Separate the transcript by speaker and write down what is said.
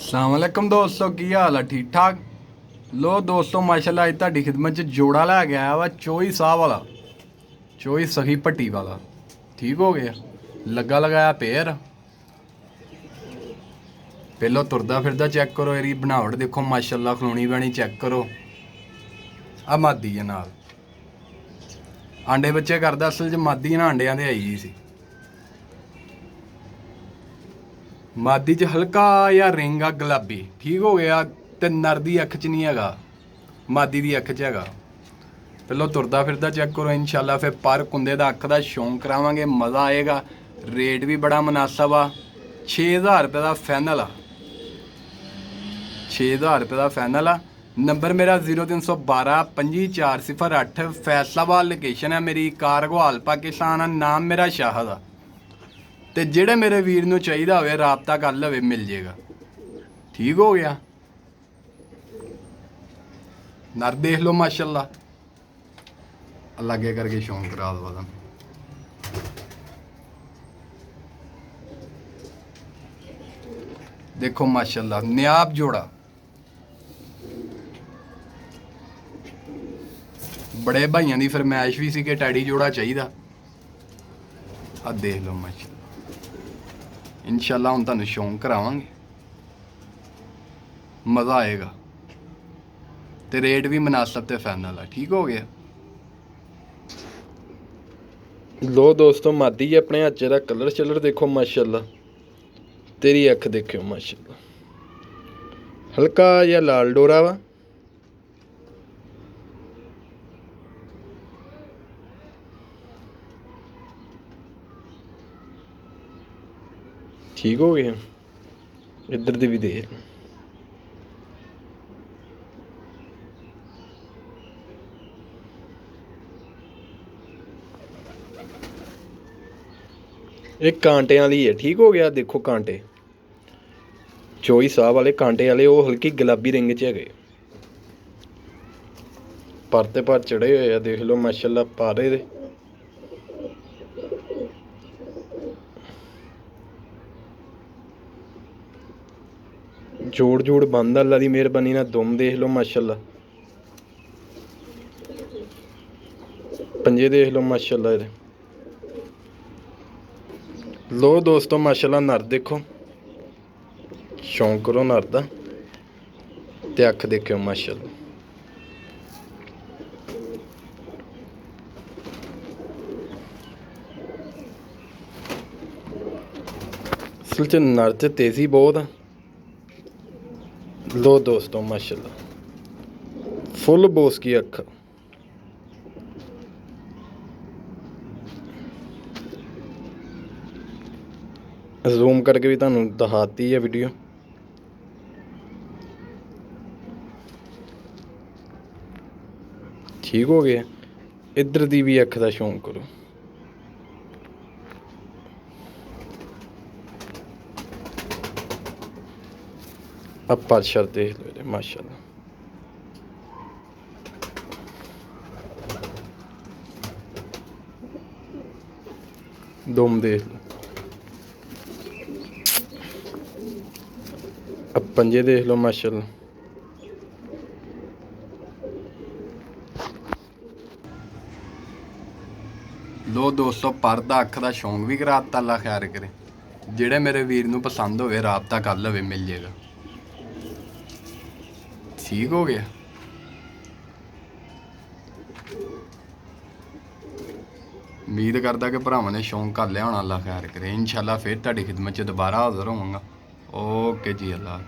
Speaker 1: अस्सलामुअलैकुम दोस्तों, की हाल है? ठीक ठाक। लो दोस्तों, माशाल्लाह अज तुहाडी खिदमत च जोड़ा लै गया वा चोई साह वाला, चोई सखी भट्टी वाला। ठीक हो गया, लग्गा लगाया पेयर। पहलो तुरदा फिरदा चेक करो, एरी बनावट देखो माशाल्लाह, खलोनी बैनी चेक करो। आ मादी है नाल, आंडे बच्चे करदा असल च मादी ना, आंडियां ते आई सी। मादी च हल्का या रिंग आ गुलाबी। ठीक हो गया। ते नर दी अख च नहीं हैगा, मादी दी अख च हैगा। पहलो तुरदा फिरदा चेक करो इंशाल्लाह, फिर पर कुंदे दा अख दा शौक करावांगे, मज़ा आएगा। रेट भी बड़ा मुनासब आ, 6000 रुपये का फाइनल आ। 6000 रुपये का फाइनल आ। नंबर मेरा 0312 25408 फैसलाबाद लोकेशन है मेरी, कारगोहाल पाकिस्तान आ। नाम मेरा शाहद आ। ते जेड़े मेरे वीर नूं चाहिदा होवे राबता कर लवे, मिल जेगा। ठीक हो गया। नर देख लो माशाल्लाह, अलगे करके शौक करा दो। देखो माशाल्लाह नियाब जोड़ा, बड़े भाइयों की फरमाइश भी सी कि टैडी जोड़ा चाहिए। आ देख लो माशाल्लाह, इंशाल्लाह हम तुहानूं शौक करावांगे, मज़ा आएगा। ते रेट भी मुनासब ते फाइनल है। ठीक हो गया। लो दोस्तों, मादी है अपने हत्थ दा कलर शलर देखो माशाल्लाह, तेरी अख देखो माशाल्लाह, हल्का या लाल डोरा वा। ठीक हो गया। इधर दी भी देख, एक कांटे वाली है। ठीक हो गया। देखो कांटे, चोई साह वाले कांटे वाले, वो हल्की गुलाबी रिंग च है, पर ते पर चढ़े हुए। देख लो माशाल्लाह पारे दे। जोड़ जोड़ बंद अल्लाह दी मेहरबानी ना। दुम देख लो माशाल्लाह, पंजे देख लो माशाल्लाह। लो दोस्तों माशाल्लाह नर देखो, शौक करो नर दा। ते अख देखो माशाल्लाह, असल च नर च तेज़ी बहुत आ। लो दोस्तों माशाल्लाह, फुल बोस की अख। जूम करके भी तुहानूं दिखाती है वीडियो। ठीक हो गया। इधर दी भी अख दा शौक करो। अब पातशाह देख लो माशाल्लाह, दुम देख लो। अब पंजे देख लो माशाल्लाह। लो दोस्तों, परदा अख दा शौक भी कराता, अल्लाह खैर करे। जेड़े मेरे वीर नूं पसंद होवे राबता कर लवे, मिल जेगा। ठीक हो गया। उम्मीद करदा कि भरावां ने शौक कर लिया होना। अल्लाह खैर करे। इंशाल्लाह फिर तुहाडी खिदमत च दोबारा हाज़र होवांगा। ओके जी, अल्लाह।